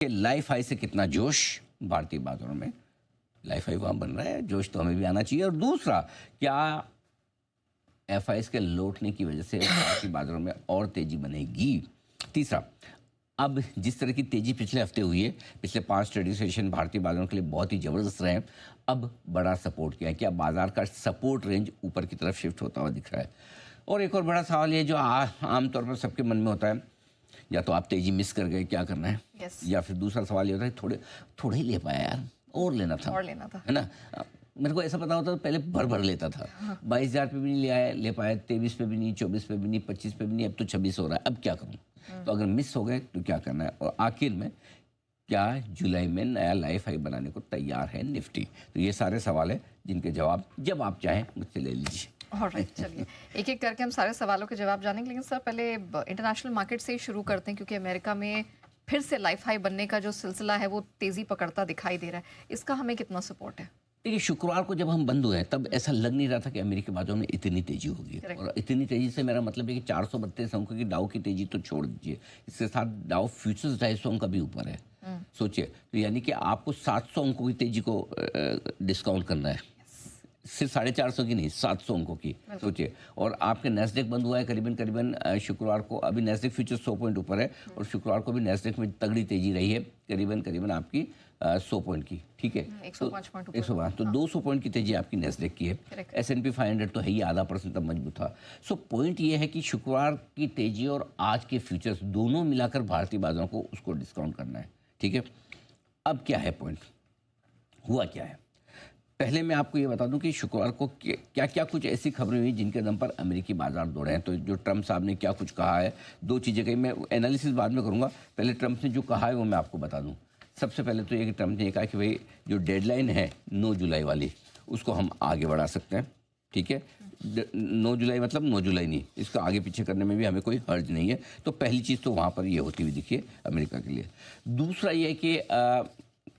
कि life high से कितना जोश भारतीय बाजारों में। लाइफ हाई वहाँ बन रहा है, जोश तो हमें भी आना चाहिए। और दूसरा, क्या एफआईएस के लौटने की वजह से भारतीय बाजारों में और तेजी बनेगी? तीसरा, अब जिस तरह की तेजी पिछले हफ्ते हुई है, पिछले 5 ट्रेडिंग सेशन भारतीय बाजारों के लिए बहुत ही ज़बरदस्त रहे हैं। अब बड़ा सपोर्ट किया है, क्या बाजार का सपोर्ट रेंज ऊपर की तरफ शिफ्ट होता हुआ दिख रहा है? और एक और बड़ा सवाल ये जो आमतौर पर सबके मन में होता है, या तो आप तेजी मिस कर गए, क्या करना है? या फिर दूसरा सवाल ये होता है थोड़े थोड़े ही ले पाया यार, और लेना था, है ना? मेरे को ऐसा पता होता तो पहले भर भर लेता था। 22,000 पे भी नहीं ले पाया, 23 पे भी नहीं, 24 पे भी नहीं, 25 पे भी नहीं, अब तो 26 हो रहा है। अब क्या करूं? तो अगर मिस हो गए तो क्या करना है? और आखिर में, क्या जुलाई में नया लाइफ हाई बनाने को तैयार है निफ्टी? तो ये सारे सवाल हैं जिनके जवाब जब आप चाहें मुझसे ले लीजिए। ऑलराइट, चलिए एक एक करके हम सारे सवालों के जवाब जानेंगे। लेकिन सर पहले इंटरनेशनल मार्केट से ही शुरू करते हैं, क्योंकि अमेरिका में फिर से लाइफ हाई बनने का जो सिलसिला है वो तेजी पकड़ता दिखाई दे रहा है। इसका हमें कितना सपोर्ट है? देखिए, शुक्रवार को जब हम बंद हुए तब ऐसा लग नहीं रहा था कि अमेरिकी बाजारों में इतनी तेजी होगी। और इतनी तेजी से मेरा मतलब है कि 432 अंकों की डाउ की तेजी तो छोड़ दीजिए, इसके साथ डाउ फ्यूचर्स 250 अंक का भी ऊपर है। सोचिए, तो यानी कि आपको 700 अंकों की तेजी को डिस्काउंट करना है, सिर्फ 450 की नहीं, 700 अंकों की। सोचिए, और आपके नैस्डैक बंद हुआ है करीबन शुक्रवार को। अभी नैस्डैक फ्यूचर्स 100 पॉइंट ऊपर है, और शुक्रवार को भी नैस्डैक में तगड़ी तेजी रही है, करीबन आपकी 100 पॉइंट की। ठीक है, 105 तो 200 पॉइंट की तेजी आपकी नैस्डैक की है। S&P 500 तो है ही, आधा % तब मजबूत था। सो पॉइंट ये है कि शुक्रवार की तेजी और आज के फ्यूचर्स दोनों मिलाकर भारतीय बाजारों को उसको डिस्काउंट करना है। ठीक है, अब क्या है पॉइंट, हुआ क्या है? पहले मैं आपको ये बता दूं कि शुक्रवार को क्या क्या कुछ ऐसी खबरें हुई जिनके दम पर अमेरिकी बाजार दौड़े हैं। तो जो ट्रंप साहब ने क्या कुछ कहा है, 2 चीज़ें कही, मैं एनालिसिस बाद में करूंगा, पहले ट्रंप ने जो कहा है वो मैं आपको बता दूं। सबसे पहले तो ये कि ट्रंप ने कहा कि भाई जो डेडलाइन है 9 जुलाई वाली, उसको हम आगे बढ़ा सकते हैं। ठीक है, 9 जुलाई मतलब 9 जुलाई नहीं, इसको आगे पीछे करने में भी हमें कोई हर्ज नहीं है। तो पहली चीज़ तो वहाँ पर ये होती हुई दिखी है अमेरिका के लिए। दूसरा ये कि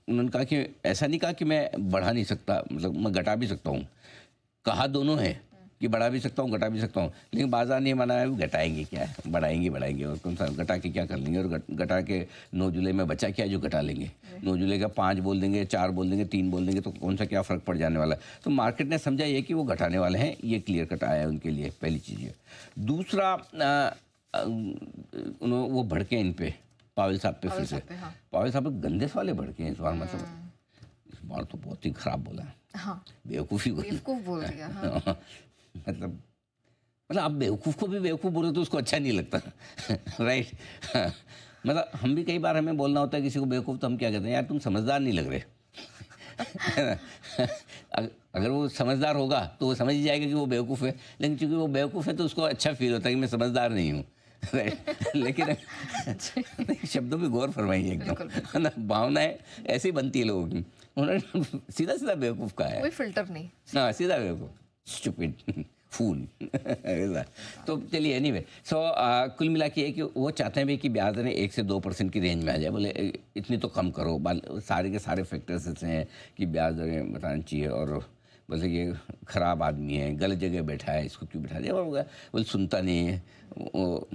उन्होंने कहा कि ऐसा नहीं कहा कि मैं बढ़ा नहीं सकता, मतलब मैं घटा भी सकता हूँ। कहा दोनों है कि बढ़ा भी सकता हूँ, घटा भी सकता हूँ, लेकिन बाजार ने माना है घटाएंगे क्या है, बढ़ाएंगे और कौन सा घटा के क्या कर लेंगे। और घटा के 9 जुलाई में बचा क्या है जो घटा लेंगे? 9 जुलाई का 5 बोल देंगे, 4 बोल देंगे, 3 बोल देंगे, तो कौन सा क्या फ़र्क पड़ जाने वाला है? तो मार्केट ने समझा ये कि वो घटाने वाले हैं, ये क्लियर कट आया है उनके लिए, पहली चीज़ ये। दूसरा, वो भड़के इन पे, पावेल साहब पे फिर से। पावेल साहब गंदे वाले भड़के हैं इस बार, मतलब इस बार तो बहुत ही खराब बोला। बेवकूफ़ी बोल दिया। मतलब आप बेवकूफ़ को भी बेवकूफ़ बोलो तो उसको अच्छा नहीं लगता। राइट। मतलब हम भी कई बार हमें बोलना होता है किसी को बेवकूफ़, तो हम क्या कहते हैं, यार तुम समझदार नहीं लग रहे। अगर वो समझदार होगा तो वो समझ ही जाएगा कि वो बेवकूफ़ है, लेकिन चूंकि वो बेवकूफ़ है तो उसको अच्छा फील होता है कि मैं समझदार नहीं हूँ। लेकिन शब्दों पे गौर फरमाइए एकदम, है ना? भावनाएं ऐसी बनती है लोगों की। उन्होंने सीधा सीधा बेवकूफ़ कहा है, कोई फिल्टर नहीं। हाँ, सीधा बेवकूफ़, स्टूपिड, फूल। तो चलिए, एनीवे, कुल मिला के ये कि वो चाहते हैं भी कि ब्याज दरें 1 से 2% की रेंज में आ जाए। बोले इतनी तो कम करो, सारे के सारे फैक्टर्स ऐसे हैं कि ब्याज दरें बतानी चाहिए। और बोले ये ख़राब आदमी है, गलत जगह बैठा है, इसको क्यों बैठा दिया? और बोले सुनता नहीं है, वो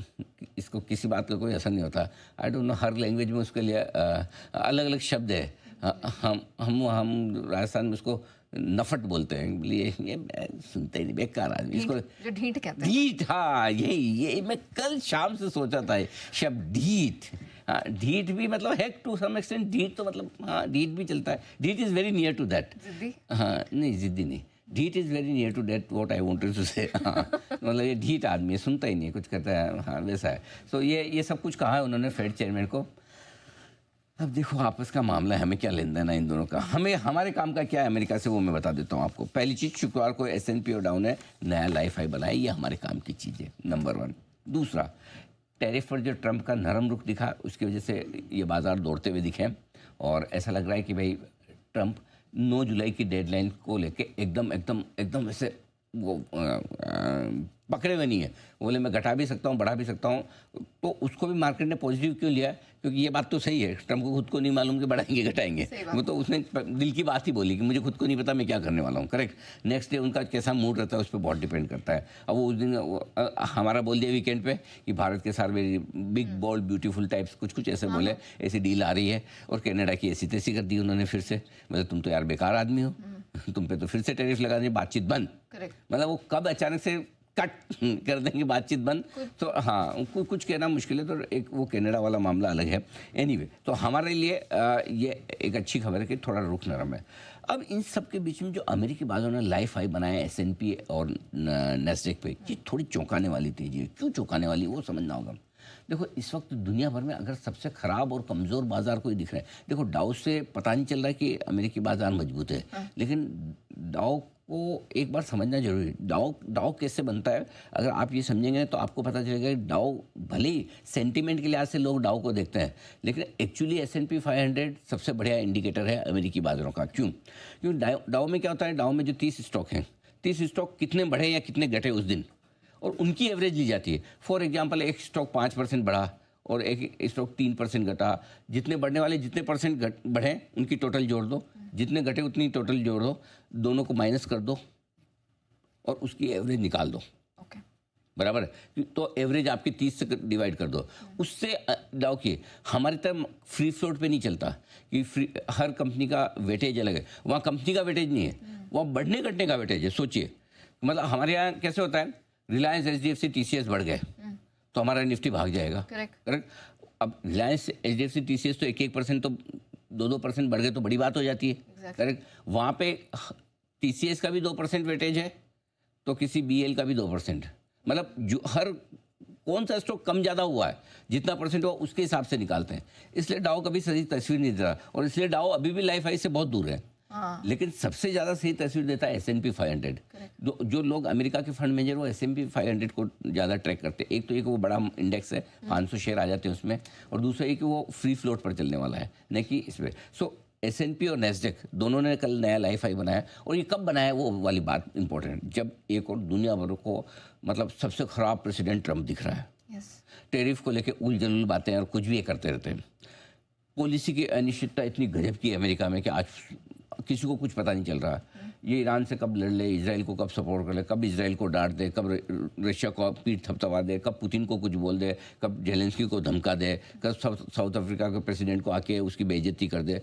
इसको किसी बात का कोई असर नहीं होता। I don't know, her language में उसके लिए अलग अलग शब्द है। हम राजस्थान में उसको नफट बोलते हैं। ये सुनते ही नहीं, बेकार आदमी, इसको जो ढीठ कहते हैं। ढीठ, हाँ, यही मैं कल शाम से सोचा था शब्द ढीठ। हाँ, ढीठ भी मतलब है टू सम एक्सटेंट, ढीठ तो मतलब, हाँ, ढीठ भी चलता है। ढीठ is very near to that. हाँ, नहीं, जिद्दी नहीं, ढीठ is very near to that what I wanted to say. हाँ, मतलब ये ढीठ आदमी है, सुनता ही नहीं, कुछ कहता है, हाँ, वैसा है। सो ये सब कुछ कहा है उन्होंने फेड चेयरमैन को। अब देखो, आपस का मामला है, हमें क्या लेना देना इन दोनों का, हमें हमारे काम का क्या है अमेरिका से, वो मैं बता देता हूँ आपको। पहली चीज़, शुक्रवार को S&P और डाउन है, नया लाइफ हाई बनाए, ये हमारे काम की चीज़ है, नंबर 1। दूसरा, टैरिफ पर जो ट्रंप का नरम रुख दिखा, उसकी वजह से ये बाजार दौड़ते हुए दिखे, और ऐसा लग रहा है कि भाई ट्रंप 9 जुलाई की डेडलाइन को लेके एकदम ऐसे वो पकड़े हुए नहीं है। बोले मैं घटा भी सकता हूँ, बढ़ा भी सकता हूँ। तो उसको भी मार्केट ने पॉजिटिव क्यों लिया? क्योंकि ये बात तो सही है, ट्रम्प को खुद को नहीं मालूम कि बढ़ाएंगे घटाएंगे। वो तो उसने दिल की बात ही बोली कि मुझे खुद को नहीं पता मैं क्या करने वाला हूँ। करेक्ट। नेक्स्ट डे उनका कैसा मूड रहता है उस पर बहुत डिपेंड करता है। अब वो उस दिन हमारा बोल दिया वीकेंड पे कि भारत के साथ very big bold beautiful types कुछ ऐसे बोले, ऐसी डील आ रही है। और कनाडा की ऐसी तैसी कर दी उन्होंने फिर से। मतलब तुम तो यार बेकार आदमी हो, तुम पे तो फिर से टैरिफ लगा दें, बातचीत बंद। मतलब वो कब अचानक से कट कर देंगे बातचीत बंद, तो हाँ कुछ कहना मुश्किल है। तो एक वो कनाडा वाला मामला अलग है। एनीवे तो हमारे लिए ये एक अच्छी खबर है कि थोड़ा रुख नरम है। अब इन सब के बीच में जो अमेरिकी बाजारों ने लाइफ हाई बनाया S&P और नैस्डैक पे, ये थोड़ी चौंकाने वाली तेजी है। क्यों चौंकाने वाली वो समझना होगा। देखो इस वक्त दुनिया भर में अगर सबसे खराब और कमज़ोर बाजार कोई दिख रहा है, देखो डाउ से पता नहीं चल रहा है कि अमेरिकी बाजार मजबूत है, लेकिन डाउ को एक बार समझना जरूरी है। डाउ कैसे बनता है अगर आप ये समझेंगे तो आपको पता चलेगा कि डाउ भले ही सेंटीमेंट के लिहाज से लोग डाउ को देखते हैं, लेकिन एक्चुअली S&P 500 सबसे बढ़िया इंडिकेटर है अमेरिकी बाजारों का। क्योंकि डाउ में क्या होता है, डाउ में जो 30 स्टॉक हैं, 30 स्टॉक कितने बढ़े या कितने घटे उस दिन, और उनकी एवरेज ली जाती है। फॉर एग्जांपल एक स्टॉक 5% बढ़ा और एक स्टॉक 3% घटा। जितने बढ़ने वाले जितने परसेंट बढ़े उनकी टोटल जोड़ दो, जितने घटे उतनी टोटल जोड़ दो, दोनों को माइनस कर दो और उसकी एवरेज निकाल दो। बराबर है। तो एवरेज आपकी 30 से डिवाइड कर दो, उससे डाउ की। हमारी तरह फ्री फ्लोट पे नहीं चलता कि हर कंपनी का वेटेज अलग है। वहाँ कंपनी का वेटेज नहीं है, वहाँ बढ़ने घटने का वेटेज है। सोचिए, मतलब हमारे यहाँ कैसे होता है, रिलायंस HDFC TCS बढ़ गए तो हमारा निफ्टी भाग जाएगा। करेक्ट। अब रिलायंस HDFC TCS तो 1% तो 2% बढ़ गए तो बड़ी बात हो जाती है। करेक्ट। वहाँ पे TCS का भी 2% वेटेज है तो किसी BL का भी 2%। मतलब जो हर कौन सा स्टॉक कम ज़्यादा हुआ है, जितना परसेंट हुआ उसके हिसाब से निकालते हैं। इसलिए डाउ कभी सही तस्वीर नहीं देता, और इसलिए डाउ अभी भी लाइफ हाई से बहुत दूर है। लेकिन सबसे ज़्यादा सही तस्वीर देता है S&P 500। जो लोग अमेरिका के फंड मैनेजर वो S&P 500 को ज़्यादा ट्रैक करते हैं। एक तो ये कि वो बड़ा इंडेक्स है, 500 शेयर आ जाते हैं उसमें, और दूसरा ये कि वो फ्री फ्लोट पर चलने वाला है, न कि इसमें। सो S&P और नैस्डैक दोनों ने कल नया लाइफ हाई बनाया। और ये कब बनाया वो वाली बात इंपॉर्टेंट है, जब एक और दुनिया भर को मतलब सबसे खराब प्रेसिडेंट ट्रम्प दिख रहा है। टेरिफ को लेके उल जलूल बातें और कुछ भी ये करते रहते हैं। पॉलिसी की अनिश्चितता इतनी गजब की है अमेरिका में कि आज किसी को कुछ पता नहीं चल रहा। ये ईरान से कब लड़ ले, इजराइल को कब सपोर्ट कर ले, कब इजराइल को डांट दे, कब रशिया को पीठ थपथपा दे, कब पुतिन को कुछ बोल दे, कब जेलेंस्की को धमका दे, कब साउथ अफ्रीका के प्रेसिडेंट को आके उसकी बेइज्जती कर दे।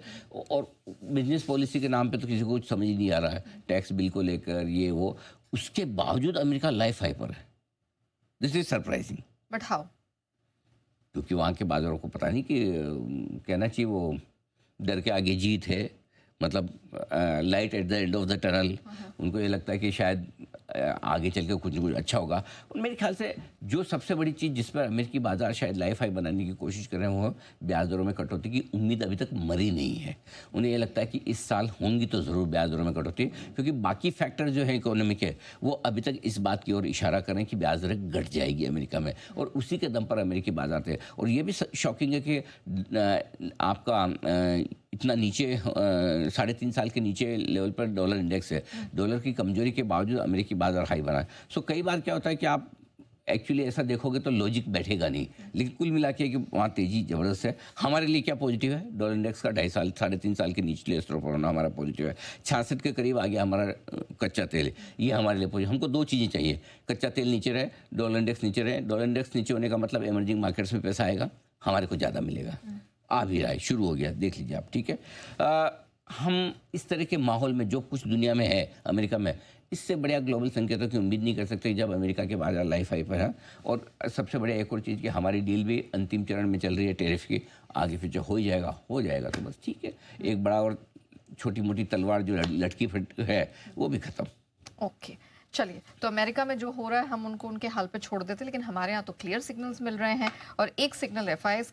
और बिजनेस पॉलिसी के नाम पे तो किसी को कुछ समझ ही नहीं आ रहा है, टैक्स बिल को लेकर ये वो। उसके बावजूद अमेरिका लाइफ हाई पर है। This is surprising. But how? क्योंकि वहाँ के बाजारों को पता नहीं कि कहना चाहिए वो डर के आगे जीत है, मतलब light at the end of the tunnel. उनको ये लगता है कि शायद आगे चल के कुछ न कुछ अच्छा होगा। और मेरे ख्याल से जो सबसे बड़ी चीज़ जिस पर अमेरिकी बाजार शायद लाइफ हाई बनाने की कोशिश कर रहे हैं वो ब्याज दरों में कटौती की उम्मीद अभी तक मरी नहीं है। उन्हें ये लगता है कि इस साल होंगी तो ज़रूर ब्याज दरों में कटौती, क्योंकि बाकी फैक्टर जो है इकोनॉमी के वो अभी तक इस बात की ओर इशारा करें कि ब्याज दरें घट जाएगी अमेरिका में, और उसी के दम पर अमेरिकी बाजार थे। और ये भी शॉकिंग है कि आपका इतना नीचे 3.5 साल के नीचे लेवल पर डॉलर इंडेक्स है। डॉलर की कमजोरी के बावजूद अमेरिकी बाजार हाई बना है। सो कई बार क्या होता है कि आप एक्चुअली ऐसा देखोगे तो लॉजिक बैठेगा नहीं, लेकिन कुल मिला के कि वहाँ तेजी ज़बरदस्त है। हमारे लिए क्या पॉजिटिव है, डॉलर इंडेक्स का 3.5 साल के निचले स्तरों पर होना हमारा पॉजिटिव है। 66 के करीब आ गया हमारा कच्चा तेल, ये हमारे लिए पॉजिटिव। हमको दो चीज़ें चाहिए, कच्चा तेल नीचे रहे, डॉलर इंडेक्स नीचे रहे। डॉलर इंडेक्स नीचे होने का मतलब इमर्जिंग मार्केट्स में पैसा आएगा, हमारे को ज़्यादा मिलेगा। आ भी रहा है, शुरू हो गया, देख लीजिए आप। ठीक है, हम इस तरह के माहौल में जो कुछ दुनिया में है, अमेरिका में, इससे बढ़िया ग्लोबल संकेतों की उम्मीद नहीं कर सकते जब अमेरिका के बाजार लाइफ हाई पर है। और सबसे बढ़िया एक और चीज़ कि हमारी डील भी अंतिम चरण में चल रही है टैरिफ की। आगे फ्यूचर हो जाएगा तो बस ठीक है। एक बड़ा और छोटी मोटी तलवार जो लटकी फिट है वो भी खत्म। ओके, चलिए, तो अमेरिका में जो हो रहा है हम उनको उनके हाल पे छोड़ देते हैं, लेकिन हमारे यहाँ तो क्लियर सिग्नल्स मिल रहे हैं। और एक सिग्नल FIS